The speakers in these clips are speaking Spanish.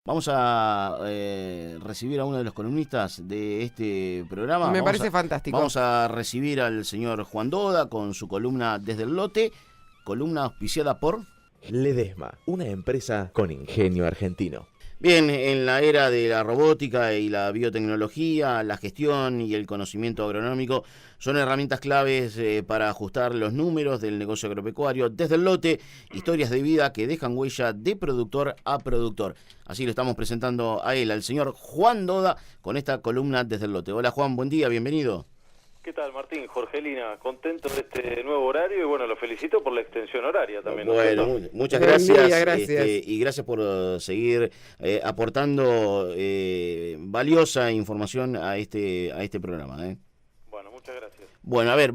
Vamos a recibir a uno de los columnistas de este programa. Me parece fantástico. Vamos a recibir al señor Juan Doda con su columna Desde el Lote, columna auspiciada por Ledesma, una empresa con ingenio argentino. Bien, en la era de la robótica y la biotecnología, la gestión y el conocimiento agronómico son herramientas claves para ajustar los números del negocio agropecuario. Desde el Lote, historias de vida que dejan huella de productor a productor. Así lo estamos presentando a él, al señor Juan Doda, con esta columna Desde el Lote. Hola Juan, buen día, bienvenido. ¿Qué tal, Martín? Jorgelina, contento de este nuevo horario y bueno, lo felicito por la extensión horaria también. Bueno, muchas gracias, gracias. Y gracias por seguir aportando valiosa información a este programa. Bueno, muchas gracias. Bueno, a ver,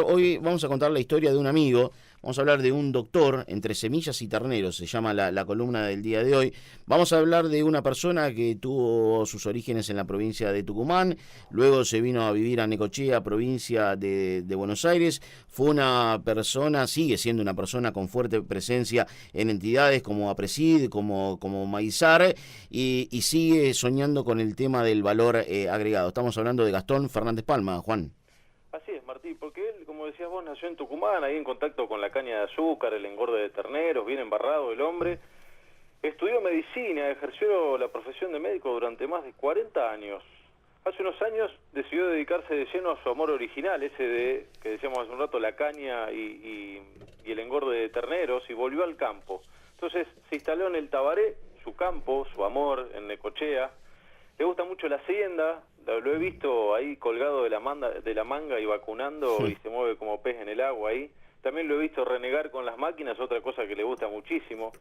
hoy vamos a contar la historia de un amigo. Vamos a hablar de un doctor entre semillas y terneros, se llama la columna del día de hoy. Vamos a hablar de una persona que tuvo sus orígenes en la provincia de Tucumán, luego se vino a vivir a Necochea, provincia de Buenos Aires. Fue una persona, sigue siendo una persona con fuerte presencia en entidades como APRESID, como Maizar, y sigue soñando con el tema del valor agregado. Estamos hablando de Gastón Fernández Palma, Juan. Así es, Martín, porque él, como decías vos, nació en Tucumán, ahí en contacto con la caña de azúcar, el engorde de terneros, bien embarrado el hombre. Estudió medicina, ejerció la profesión de médico durante más de 40 años. Hace unos años decidió dedicarse de lleno a su amor original, ese de, que decíamos hace un rato, la caña y el engorde de terneros, y volvió al campo. Entonces se instaló en el Tabaré, su campo, su amor, en Necochea. Le gusta mucho la hacienda, lo he visto ahí colgado de la manga y vacunando, sí. Y se mueve como pez en el agua ahí. También lo he visto renegar con las máquinas, otra cosa que le gusta muchísimo.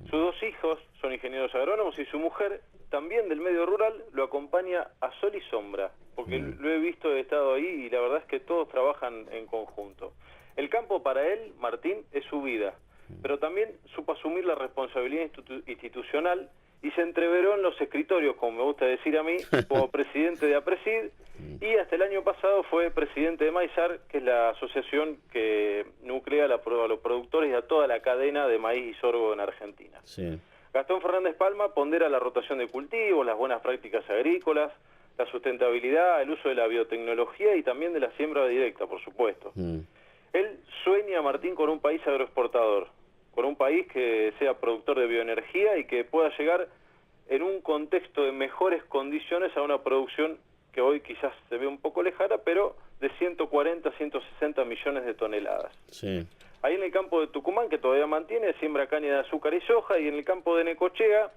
Sus dos hijos son ingenieros agrónomos y su mujer, también del medio rural, lo acompaña a sol y sombra, porque lo he visto, he estado ahí y la verdad es que todos trabajan en conjunto. El campo para él, Martín, es su vida, pero también supo asumir la responsabilidad institucional y se entreveró en los escritorios, como me gusta decir a mí, como presidente de APRESID, y hasta el año pasado fue presidente de Maizar, que es la asociación que nuclea a los productores y a toda la cadena de maíz y sorgo en Argentina. Sí. Gastón Fernández Palma pondera la rotación de cultivos, las buenas prácticas agrícolas, la sustentabilidad, el uso de la biotecnología y también de la siembra directa, por supuesto. Él sueña, Martín, con un país agroexportador, con un país que sea productor de bioenergía y que pueda llegar en un contexto de mejores condiciones a una producción que hoy quizás se ve un poco lejana, pero de 140, 160 millones de toneladas. Sí. Ahí en el campo de Tucumán, que todavía mantiene, siembra caña de azúcar y soja, y en el campo de Necochea,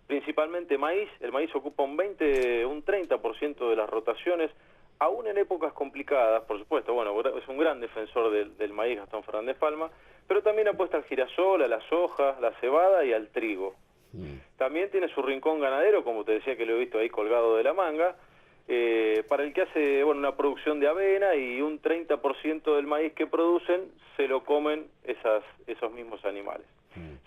principalmente maíz. El maíz ocupa un 30% de las rotaciones, aún en épocas complicadas, por supuesto. Bueno, es un gran defensor del maíz Gastón Fernández Palma, pero también apuesta al girasol, a la soja, la cebada y al trigo. También tiene su rincón ganadero, como te decía que lo he visto ahí colgado de la manga, para el que hace una producción de avena, y un 30% del maíz que producen se lo comen esos mismos animales.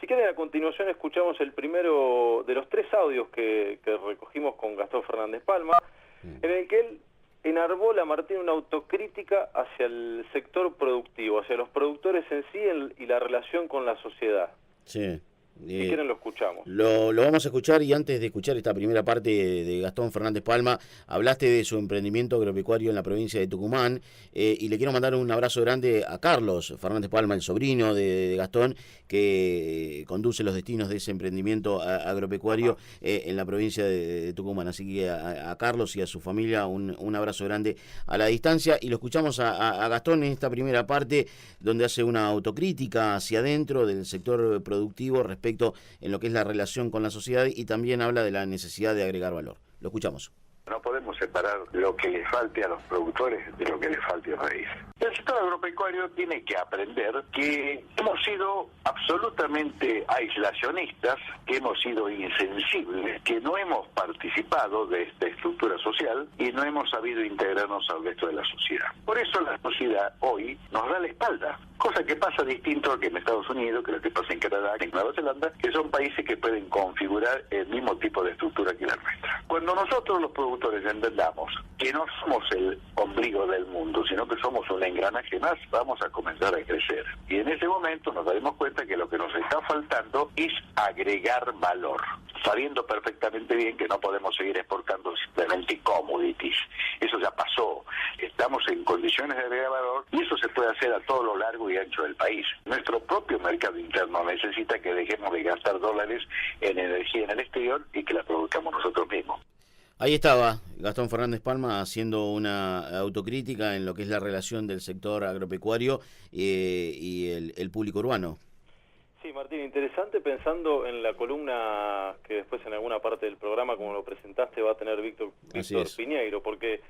Si quieren, a continuación escuchamos el primero de los 3 audios que recogimos con Gastón Fernández Palma, en el que él enarbola, Martín, una autocrítica hacia el sector productivo, hacia los productores en sí y la relación con la sociedad. Sí. Si quieren lo escuchamos. Lo vamos a escuchar, y antes de escuchar esta primera parte de Gastón Fernández Palma, hablaste de su emprendimiento agropecuario en la provincia de Tucumán, y le quiero mandar un abrazo grande a Carlos Fernández Palma, el sobrino de Gastón, que conduce los destinos de ese emprendimiento agropecuario en la provincia de Tucumán. Así que a Carlos y a su familia un abrazo grande a la distancia, y lo escuchamos a Gastón en esta primera parte, donde hace una autocrítica hacia adentro del sector productivo respecto en lo que es la relación con la sociedad, y también habla de la necesidad de agregar valor. Lo escuchamos. No podemos separar lo que le falte a los productores de lo que le falte al país. El sector agropecuario tiene que aprender que hemos sido absolutamente aislacionistas, que hemos sido insensibles, que no hemos participado de esta estructura social y no hemos sabido integrarnos al resto de la sociedad. Por eso la sociedad hoy nos da la espalda, cosa que pasa distinto a que en Estados Unidos, que lo que pasa en Canadá, en Nueva Zelanda, que son países que pueden configurar el mismo tipo de estructura que la nuestra. Cuando nosotros los productores entendamos que no somos el ombligo del mundo, sino que somos un engranaje más, vamos a comenzar a crecer. Y en ese momento nos daremos cuenta que lo que nos está faltando es agregar valor. sabiendo perfectamente bien que no podemos seguir exportando simplemente commodities. Eso ya pasó. Estamos en condiciones de agregar valor y eso se puede hacer a todo lo largo y ancho del país. Nuestro propio mercado interno necesita que dejemos de gastar dólares en energía en el exterior y que la produzcamos nosotros mismos. Ahí estaba Gastón Fernández Palma haciendo una autocrítica en lo que es la relación del sector agropecuario y el público urbano. Sí, Martín, interesante pensando en la columna que después en alguna parte del programa, como lo presentaste, va a tener Víctor Piñeiro, porque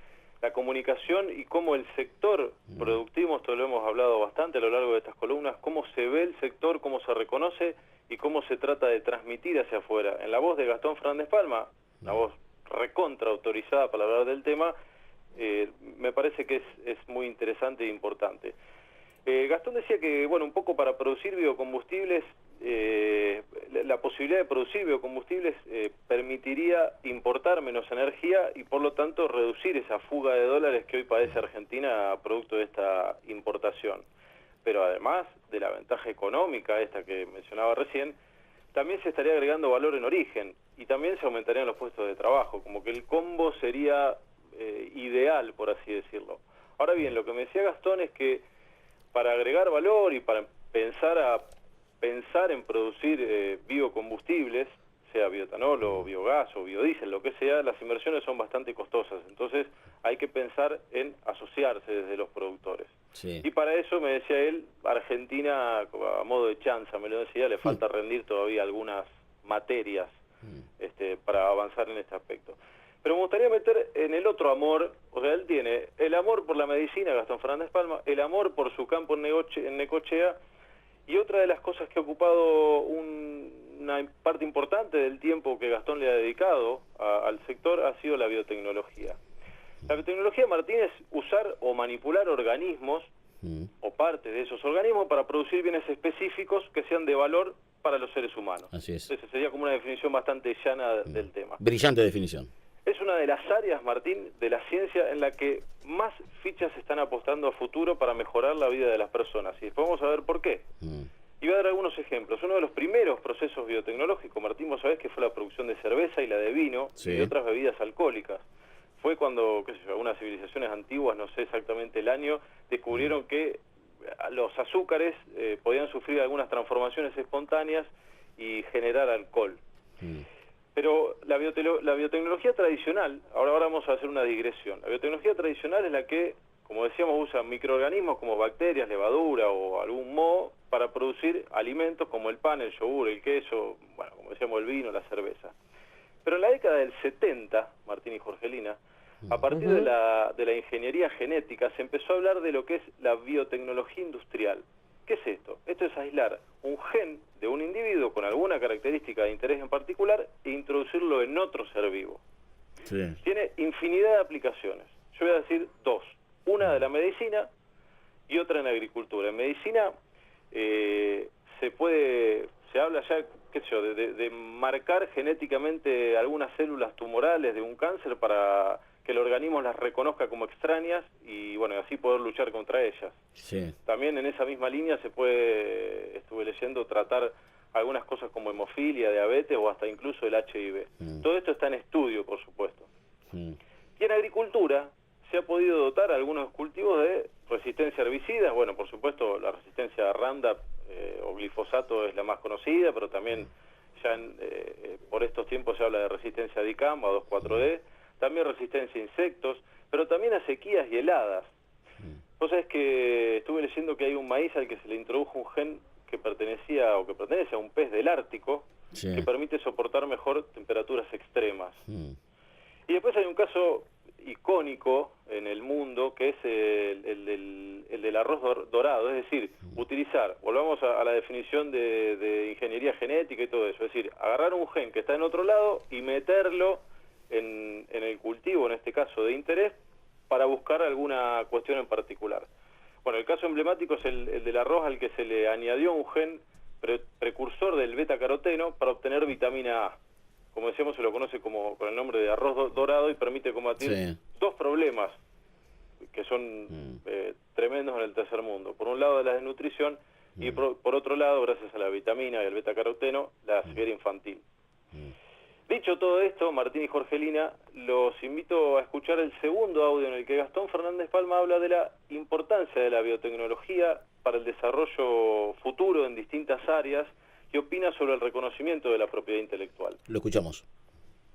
la comunicación y cómo el sector productivo, esto lo hemos hablado bastante a lo largo de estas columnas, cómo se ve el sector, cómo se reconoce y cómo se trata de transmitir hacia afuera. En la voz de Gastón Fernández Palma, la voz recontra autorizada para hablar del tema, me parece que es muy interesante e importante. Gastón decía que, bueno, un poco para producir biocombustibles, la posibilidad de producir biocombustibles permitiría importar menos energía y por lo tanto reducir esa fuga de dólares que hoy padece Argentina producto de esta importación. Pero además de la ventaja económica esta que mencionaba recién, también se estaría agregando valor en origen y también se aumentarían los puestos de trabajo, como que el combo sería ideal, por así decirlo. Ahora bien, lo que me decía Gastón es que para agregar valor y para pensar en producir biocombustibles, sea bioetanol o biogás o biodiesel, lo que sea, las inversiones son bastante costosas. Entonces hay que pensar en asociarse desde los productores. Sí. Y para eso, me decía él, Argentina, a modo de chanza, me lo decía, le falta rendir todavía algunas materias para avanzar en este aspecto. Pero me gustaría meter en el otro amor, o sea, él tiene el amor por la medicina, Gastón Fernández Palma, el amor por su campo en Necochea, y otra de las cosas que ha ocupado una parte importante del tiempo que Gastón le ha dedicado al sector ha sido la biotecnología. La biotecnología, Martín, es usar o manipular organismos o partes de esos organismos para producir bienes específicos que sean de valor para los seres humanos. Así es. Esa sería como una definición bastante llana del tema. Brillante definición. Es una de las áreas, Martín, de la ciencia en la que más fichas se están apostando a futuro para mejorar la vida de las personas. Y después vamos a ver por qué. Y voy a dar algunos ejemplos. Uno de los primeros procesos biotecnológicos, Martín, vos sabés que fue la producción de cerveza y la de vino y de otras bebidas alcohólicas. Fue cuando, qué sé yo, algunas civilizaciones antiguas, no sé exactamente el año, descubrieron que los azúcares podían sufrir algunas transformaciones espontáneas y generar alcohol. Pero la biotecnología tradicional, ahora vamos a hacer una digresión, la biotecnología tradicional es la que, como decíamos, usa microorganismos como bacterias, levadura o algún moho para producir alimentos como el pan, el yogur, el queso, bueno, como decíamos, el vino, la cerveza. Pero en la década del 70, Martín y Jorgelina, a partir de la ingeniería genética se empezó a hablar de lo que es la biotecnología industrial. ¿Qué es esto? Esto es aislar un gen de un individuo con alguna característica de interés en particular e introducirlo en otro ser vivo. Sí. Tiene infinidad de aplicaciones. Yo voy a decir dos. Una de la medicina y otra en agricultura. En medicina se habla ya, qué sé yo, de marcar genéticamente algunas células tumorales de un cáncer para que el organismo las reconozca como extrañas y bueno, así poder luchar contra ellas. Sí. También en esa misma línea se puede, estuve leyendo, tratar algunas cosas como hemofilia, diabetes o hasta incluso el HIV. Todo esto está en estudio, por supuesto. Y en agricultura se ha podido dotar a algunos cultivos de resistencia a herbicidas. Bueno, por supuesto, la resistencia a Roundup o glifosato es la más conocida, pero también ya por estos tiempos se habla de resistencia a DICAM, a 2,4-D, también resistencia a insectos, pero también a sequías y heladas. Vos sabés que estuve leyendo que hay un maíz al que se le introdujo un gen que pertenece a un pez del Ártico, que permite soportar mejor temperaturas extremas. Y después hay un caso icónico en el mundo que es el del arroz dorado, es decir, volvamos a la definición de ingeniería genética y todo eso, es decir, agarrar un gen que está en otro lado y meterlo en el cultivo, en este caso de interés, para buscar alguna cuestión en particular. Bueno, el caso emblemático es el del arroz al que se le añadió un gen precursor del beta-caroteno para obtener vitamina A. Como decíamos, se lo conoce con el nombre de arroz dorado y permite combatir dos problemas que son tremendos en el tercer mundo. Por un lado, la desnutrición y por otro lado, gracias a la vitamina y al beta-caroteno, la ceguera infantil. Dicho todo esto, Martín y Jorgelina, los invito a escuchar el segundo audio en el que Gastón Fernández Palma habla de la importancia de la biotecnología para el desarrollo futuro en distintas áreas y opina sobre el reconocimiento de la propiedad intelectual. Lo escuchamos.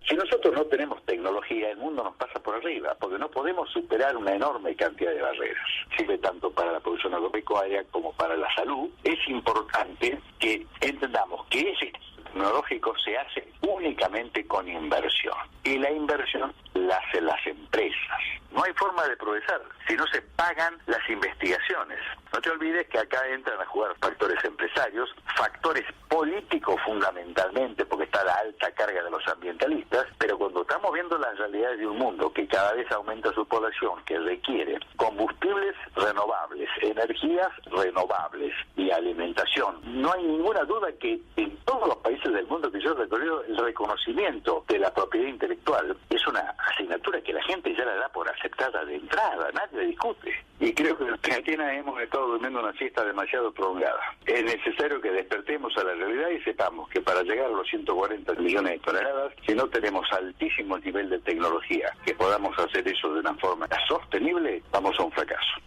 Si nosotros no tenemos tecnología, el mundo nos pasa por arriba, porque no podemos superar una enorme cantidad de barreras. Sirve tanto para la producción agropecuaria como para la salud. Es importante que entendamos que ese tecnológico se hace únicamente con inversión. Y la inversión la hacen las empresas. No hay forma de progresar si no se pagan las investigaciones. No te olvides que acá entran a jugar factores empresarios, factores políticos fundamentalmente, porque está la alta carga de los ambientalistas, pero cuando estamos viendo las realidades de un mundo que cada vez aumenta su población, que requiere combustibles renovables, energías renovables y alimentación, no hay ninguna duda que en todos los países del mundo que yo he recorrido, el reconocimiento de la propiedad intelectual es una asignatura que la gente ya la da por aceptada de entrada, nadie la discute. Y creo que en Argentina hemos estado durmiendo una siesta demasiado prolongada. Es necesario que despertemos a la realidad y sepamos que para llegar a los 140 millones de toneladas, si no tenemos altísimo nivel de tecnología, que podamos hacer eso de una forma sostenible, vamos a un fracaso.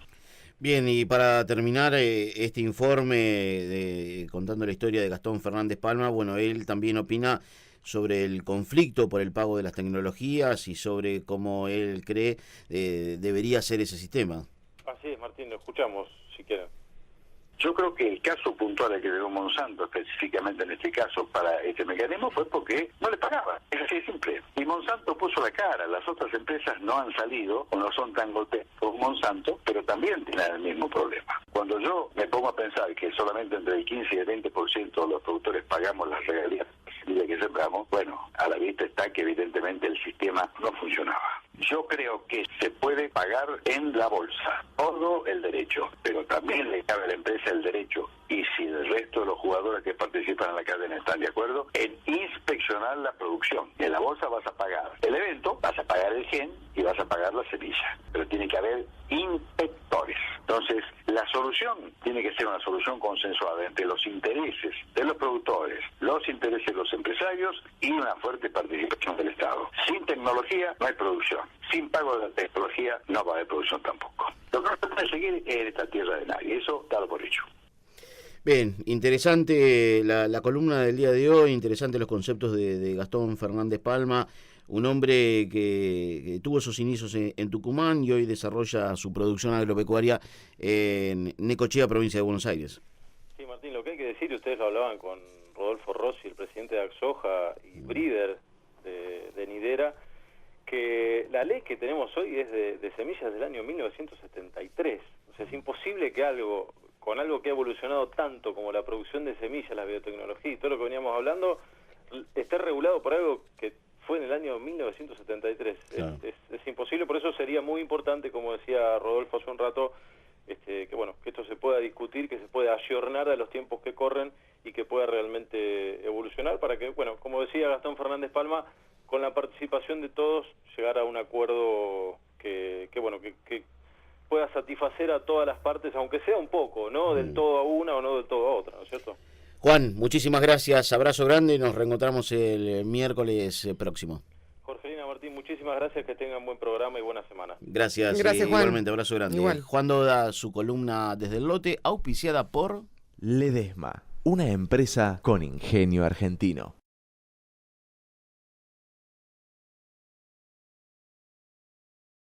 Bien, y para terminar este informe contando la historia de Gastón Fernández Palma, bueno, él también opina sobre el conflicto por el pago de las tecnologías y sobre cómo él cree debería ser ese sistema. Así es, Martín, lo escuchamos, si quieren. Yo creo que el caso puntual al que llegó Monsanto, específicamente en este caso para este mecanismo, fue porque no le pagaba. Es así de simple. Y Monsanto puso la cara. Las otras empresas no han salido o no son tan golpeadas por Monsanto, pero también tienen el mismo problema. Cuando yo me pongo a pensar que solamente entre el 15 y el 20% de los productores pagamos las regalías que sembramos, bueno, a la vista está que evidentemente el sistema no funcionaba. Yo creo que se puede pagar en la bolsa todo el derecho, pero también le cabe a la empresa el derecho, y si el resto de los jugadores que participan en la cadena están de acuerdo, en inspeccionar la producción. En la bolsa vas a pagar el evento, vas a pagar el gen y vas a pagar la semilla, pero tiene que haber inspectores. Entonces, la solución tiene que ser una solución consensuada entre los intereses de los productores, los intereses de los empresarios y una fuerte participación del Estado. Sin tecnología no hay producción. Sin pago de la tecnología no va a haber producción tampoco. Lo que no se puede seguir es esta tierra de nadie. Eso dado por hecho. Bien, interesante la columna del día de hoy, interesante los conceptos de Gastón Fernández Palma, un hombre que tuvo sus inicios en Tucumán y hoy desarrolla su producción agropecuaria en Necochea, provincia de Buenos Aires. Sí, Martín, lo que hay que decir, ustedes lo hablaban con Rodolfo Rossi, el presidente de Axoja y Breeder de Nidera, que la ley que tenemos hoy es de semillas del año 1973. O sea, es imposible que con algo que ha evolucionado tanto como la producción de semillas, la biotecnología y todo lo que veníamos hablando, esté regulado por algo que fue en el año 1973. Claro. Es imposible, por eso sería muy importante, como decía Rodolfo hace un rato, que esto se pueda discutir, que se pueda ayornar a los tiempos que corren y que pueda realmente evolucionar para que, como decía Gastón Fernández Palma, con la participación de todos llegar a un acuerdo que pueda satisfacer a todas las partes, aunque sea un poco, no del todo a una o no del todo a otra, ¿no es cierto? Juan, muchísimas gracias, abrazo grande y nos reencontramos el miércoles próximo. Jorgelina, Martín, muchísimas gracias, que tengan buen programa y buena semana. Gracias Juan. Igualmente, abrazo grande. Igual. Juan da su columna desde el lote, auspiciada por Ledesma, una empresa con ingenio argentino.